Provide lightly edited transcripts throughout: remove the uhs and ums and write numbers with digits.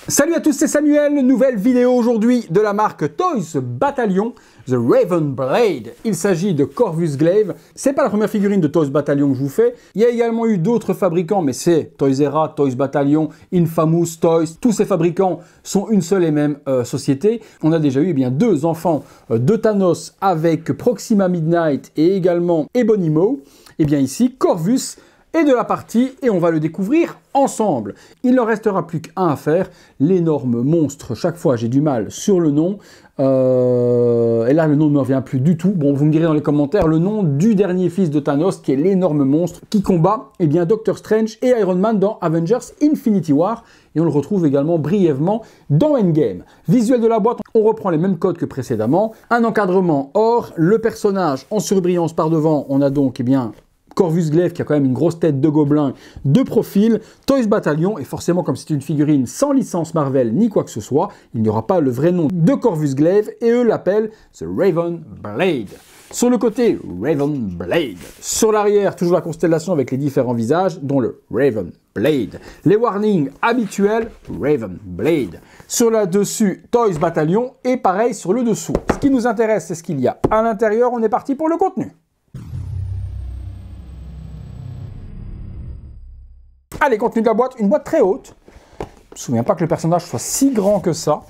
Salut à tous, c'est Samuel, nouvelle vidéo aujourd'hui de la marque Toys Battalion, The Raven Blade. Il s'agit de Corvus Glaive, c'est pas la première figurine de Toys Battalion que je vous fais, il y a également eu d'autres fabricants, mais c'est Toysera, Toys Battalion, Infamous Toys, tous ces fabricants sont une seule et même société. On a déjà eu deux enfants de Thanos avec Proxima Midnight et également Ebony Maw. Et bien ici, Corvus et de la partie, et on va le découvrir ensemble. Il ne restera plus qu'un à faire, l'énorme monstre. Chaque fois, j'ai du mal sur le nom. Et là, le nom ne me revient plus du tout. Bon, vous me direz dans les commentaires le nom du dernier fils de Thanos, qui est l'énorme monstre qui combat Doctor Strange et Iron Man dans Avengers Infinity War. Et on le retrouve également brièvement dans Endgame. Visuel de la boîte, on reprend les mêmes codes que précédemment. Un encadrement or, le personnage en surbrillance par devant. On a donc Corvus Glaive qui a quand même une grosse tête de gobelin de profil, Toys Battalion, et forcément comme c'est une figurine sans licence Marvel ni quoi que ce soit, il n'y aura pas le vrai nom de Corvus Glaive et eux l'appellent The Raven Blade. Sur le côté, Raven Blade. Sur l'arrière, toujours la constellation avec les différents visages, dont le Raven Blade. Les warnings habituels, Raven Blade. Sur le dessus, Toys Battalion, et pareil sur le dessous. Ce qui nous intéresse, c'est ce qu'il y a à l'intérieur. On est parti pour le contenu. Allez, contenu de la boîte, une boîte très haute. Je ne me souviens pas que le personnage soit si grand que ça.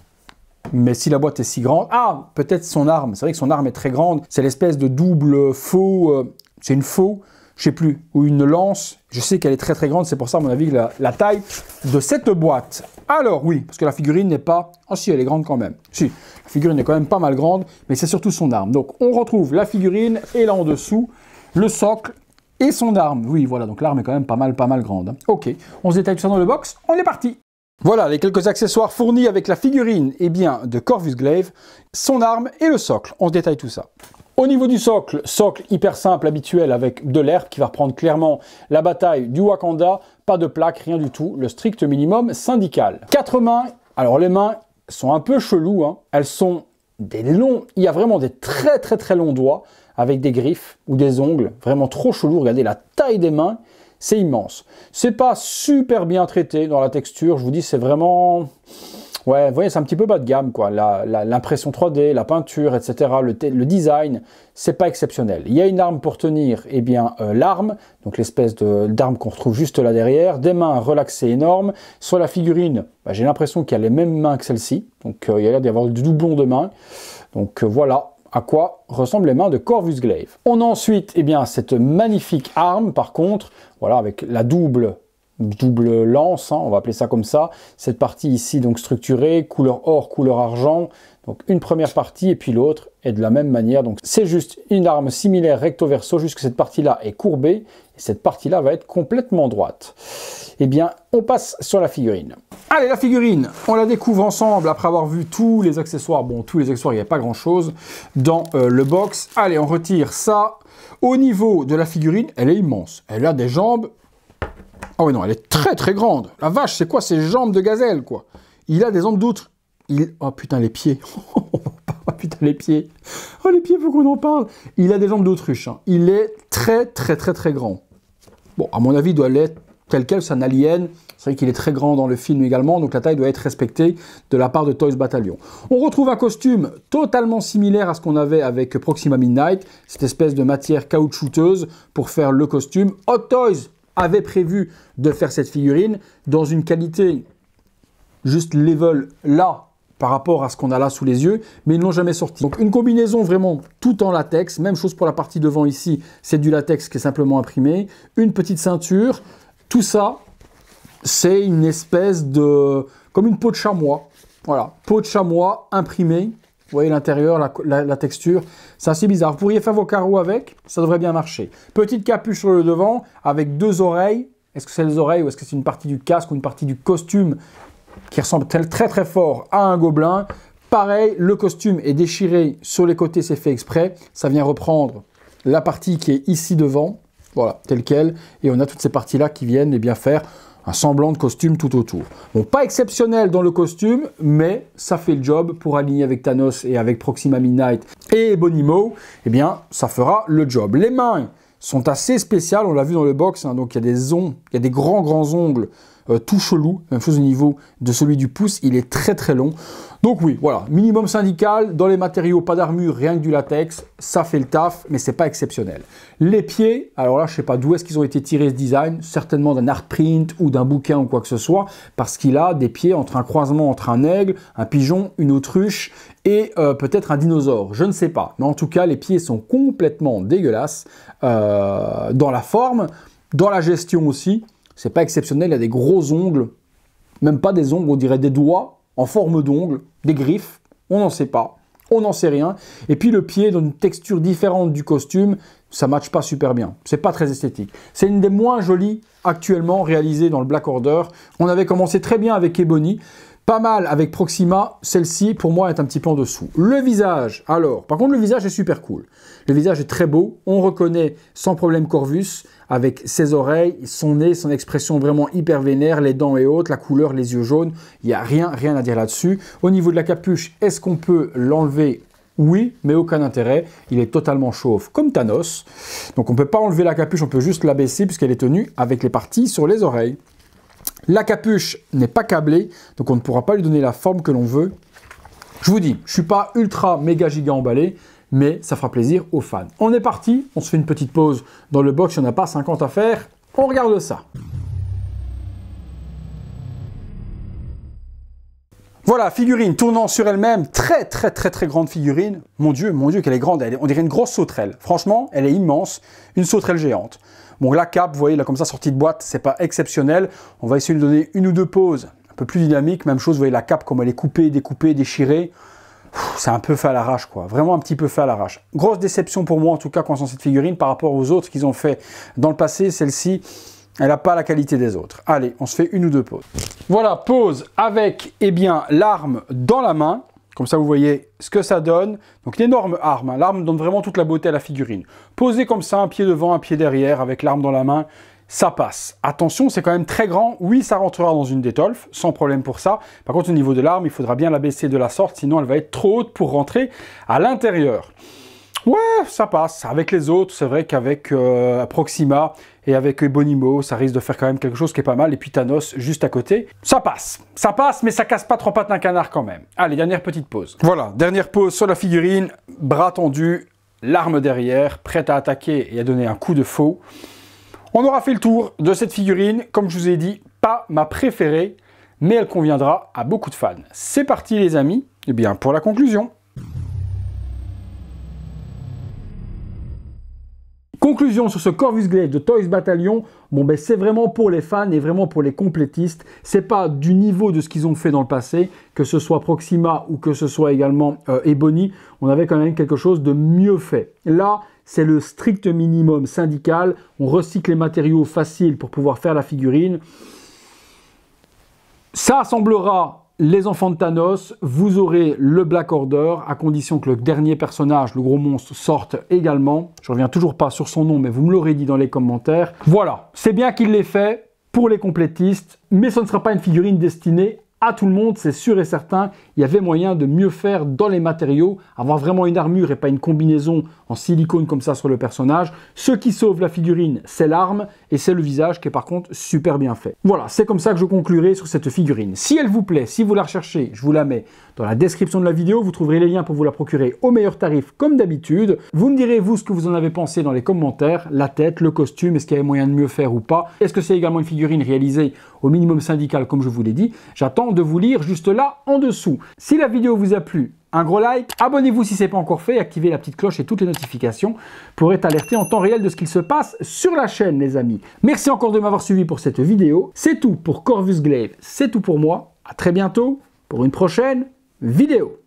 Mais si la boîte est si grande... Ah, peut-être son arme. C'est vrai que son arme est très grande. C'est l'espèce de double faux... c'est une faux, je sais plus. Ou une lance. Je sais qu'elle est très très grande. C'est pour ça, à mon avis, la taille de cette boîte. Alors, oui, parce que la figurine n'est pas... Ah si, elle est grande quand même. Si, la figurine est quand même pas mal grande. Mais c'est surtout son arme. Donc, on retrouve la figurine. Et là, en dessous, le socle. Et son arme, oui, voilà, donc l'arme est quand même pas mal grande. Hein. Ok, on se détaille tout ça dans le box, on est parti. Voilà, les quelques accessoires fournis avec la figurine, de Corvus Glaive, son arme et le socle. On se détaille tout ça. Au niveau du socle hyper simple, habituel, avec de l'herbe qui va reprendre clairement la bataille du Wakanda, pas de plaque, rien du tout, le strict minimum syndical. 4 mains, alors les mains sont un peu cheloues, hein. Elles sont des longs, il y a vraiment des très longs doigts, avec des griffes ou des ongles, vraiment trop chelou. Regardez la taille des mains, c'est immense. C'est pas super bien traité dans la texture, je vous dis, c'est vraiment... Ouais, vous voyez, c'est un petit peu bas de gamme, quoi. L'impression 3D, la peinture, etc., le design, c'est pas exceptionnel. Il y a une arme pour tenir, l'arme, donc l'espèce d'arme qu'on retrouve juste là derrière, des mains relaxées énormes. Sur la figurine, j'ai l'impression qu'il y a les mêmes mains que celle-ci, donc il y a l'air d'y avoir du doublon de mains. Donc voilà à quoi ressemblent les mains de Corvus Glaive. On a ensuite cette magnifique arme, par contre, voilà, avec la double lance, hein, on va appeler ça comme ça. Cette partie ici, donc structurée, couleur or, couleur argent. Donc une première partie et puis l'autre est de la même manière. Donc c'est juste une arme similaire recto verso, juste que cette partie-là est courbée et cette partie-là va être complètement droite. On passe sur la figurine. Allez, la figurine, on la découvre ensemble après avoir vu tous les accessoires. Bon, tous les accessoires, il n'y a pas grand-chose dans le box. Allez, on retire ça. Au niveau de la figurine, elle est immense. Elle a des jambes... Ah oui, non, elle est très grande. La vache, c'est quoi ces jambes de gazelle, quoi? Il a des jambes d'autres. Oh putain, les pieds. Oh putain, les pieds. Oh, les pieds, faut qu'on en parle. Il a des jambes d'autruche. Hein. Il est très grand. Bon, à mon avis, il doit l'être tel quel, c'est un alien. C'est vrai qu'il est très grand dans le film également, donc la taille doit être respectée de la part de Toys Battalion. On retrouve un costume totalement similaire à ce qu'on avait avec Proxima Midnight, cette espèce de matière caoutchouteuse pour faire le costume. Hot Toys avait prévu de faire cette figurine dans une qualité juste level là, par rapport à ce qu'on a là sous les yeux, mais ils ne l'ont jamais sorti. Donc une combinaison vraiment tout en latex, même chose pour la partie devant ici, c'est du latex qui est simplement imprimé, une petite ceinture, tout ça, c'est une espèce de... comme une peau de chamois, voilà, peau de chamois imprimée, vous voyez l'intérieur, la texture, c'est assez bizarre. Vous pourriez faire vos carreaux avec, ça devrait bien marcher. Petite capuche sur le devant, avec 2 oreilles, est-ce que c'est les oreilles ou est-ce que c'est une partie du casque ou une partie du costume qui ressemble très fort à un gobelin. Pareil, le costume est déchiré sur les côtés, c'est fait exprès. Ça vient reprendre la partie qui est ici devant, voilà, telle quelle. Et on a toutes ces parties-là qui viennent faire un semblant de costume tout autour. Bon, pas exceptionnel dans le costume, mais ça fait le job pour aligner avec Thanos et avec Proxima Midnight et Ebony Maw. Ça fera le job. Les mains sont assez spéciales, on l'a vu dans le box, hein, donc il y a des grands ongles tout chelou. Même chose au niveau de celui du pouce, il est très très long. Donc oui, voilà, minimum syndical, dans les matériaux, pas d'armure, rien que du latex, ça fait le taf, mais c'est pas exceptionnel. Les pieds, alors là, je sais pas d'où est-ce qu'ils ont été tirés ce design, certainement d'un art print ou d'un bouquin ou quoi que ce soit, parce qu'il a des pieds entre un croisement entre un aigle, un pigeon, une autruche et peut-être un dinosaure, je ne sais pas. Mais en tout cas, les pieds sont complètement dégueulasses, dans la forme, dans la gestion aussi, c'est pas exceptionnel, il y a des gros ongles, même pas des ongles, on dirait des doigts, en forme d'ongles, des griffes, on n'en sait pas, on n'en sait rien. Et puis le pied dans une texture différente du costume, ça ne matche pas super bien. C'est pas très esthétique. C'est une des moins jolies actuellement réalisées dans le Black Order. On avait commencé très bien avec Ebony, pas mal avec Proxima. Celle-ci, pour moi, est un petit peu en dessous. Le visage, alors, par contre, le visage est super cool. Le visage est très beau. On reconnaît sans problème Corvus avec ses oreilles, son nez, son expression vraiment hyper vénère, les dents et autres, la couleur, les yeux jaunes. Il n'y a rien à dire là-dessus. Au niveau de la capuche, est-ce qu'on peut l'enlever ? Oui, mais aucun intérêt. Il est totalement chauve comme Thanos. Donc on ne peut pas enlever la capuche, on peut juste l'abaisser puisqu'elle est tenue avec les parties sur les oreilles. La capuche n'est pas câblée, donc on ne pourra pas lui donner la forme que l'on veut. Je vous dis, je ne suis pas ultra méga giga emballé, mais ça fera plaisir aux fans. On est parti, on se fait une petite pause dans le box, il n'y en a pas 50 à faire. On regarde ça. Voilà, figurine tournant sur elle-même, très grande figurine. Mon Dieu qu'elle est grande, on dirait une grosse sauterelle. Franchement, elle est immense, une sauterelle géante. Bon, la cape, vous voyez, là, comme ça, sortie de boîte, c'est pas exceptionnel. On va essayer de lui donner une ou deux poses un peu plus dynamiques. Même chose, vous voyez la cape, comme elle est coupée, découpée, déchirée. C'est un peu fait à l'arrache, quoi. Vraiment un petit peu fait à l'arrache. Grosse déception pour moi, en tout cas, concernant cette figurine, par rapport aux autres qu'ils ont fait dans le passé. Celle-ci, elle n'a pas la qualité des autres. Allez, on se fait une ou deux poses. Voilà, pose avec, eh bien, l'arme dans la main. Comme ça, vous voyez ce que ça donne. Donc, une énorme arme. Hein. L'arme donne vraiment toute la beauté à la figurine. Posée comme ça, un pied devant, un pied derrière, avec l'arme dans la main, ça passe. Attention, c'est quand même très grand. Oui, ça rentrera dans une Detolf, sans problème pour ça. Par contre, au niveau de l'arme, il faudra bien la baisser de la sorte, sinon elle va être trop haute pour rentrer à l'intérieur. Ouais, ça passe. Avec les autres, c'est vrai qu'avec Proxima et avec Ebonimo, ça risque de faire quand même quelque chose qui est pas mal. Et puis Thanos, juste à côté, ça passe. Ça passe, mais ça casse pas trois pattes d'un canard quand même. Allez, dernière petite pause. Voilà, dernière pause sur la figurine. Bras tendu, l'arme derrière, prête à attaquer et à donner un coup de faux. On aura fait le tour de cette figurine. Comme je vous ai dit, pas ma préférée, mais elle conviendra à beaucoup de fans. C'est parti les amis, et bien pour la conclusion. Conclusion sur ce Corvus Glaive de Toys Battalion, bon ben c'est vraiment pour les fans et vraiment pour les complétistes. C'est pas du niveau de ce qu'ils ont fait dans le passé, que ce soit Proxima ou que ce soit également Ebony, on avait quand même quelque chose de mieux fait. Là, c'est le strict minimum syndical, on recycle les matériaux faciles pour pouvoir faire la figurine. Ça assemblera les enfants de Thanos, vous aurez le Black Order, à condition que le dernier personnage, le gros monstre, sorte également. Je reviens toujours pas sur son nom, mais vous me l'aurez dit dans les commentaires. Voilà, c'est bien qu'il l'ait fait pour les complétistes, mais ce ne sera pas une figurine destinée à tout le monde, c'est sûr et certain. Il y avait moyen de mieux faire dans les matériaux, avoir vraiment une armure et pas une combinaison en silicone comme ça sur le personnage. Ce qui sauve la figurine, c'est l'arme et c'est le visage qui est par contre super bien fait. Voilà, c'est comme ça que je conclurai sur cette figurine. Si elle vous plaît, si vous la recherchez, je vous la mets dans la description de la vidéo. Vous trouverez les liens pour vous la procurer au meilleur tarif comme d'habitude. Vous me direz vous ce que vous en avez pensé dans les commentaires, la tête, le costume, est-ce qu'il y avait moyen de mieux faire ou pas? Est-ce que c'est également une figurine réalisée au minimum syndical comme je vous l'ai dit? J'attends de vous lire juste là en dessous. Si la vidéo vous a plu, un gros like, abonnez-vous si ce n'est pas encore fait, activez la petite cloche et toutes les notifications pour être alerté en temps réel de ce qu'il se passe sur la chaîne les amis. Merci encore de m'avoir suivi pour cette vidéo. C'est tout pour Corvus Glaive, c'est tout pour moi. À très bientôt pour une prochaine vidéo.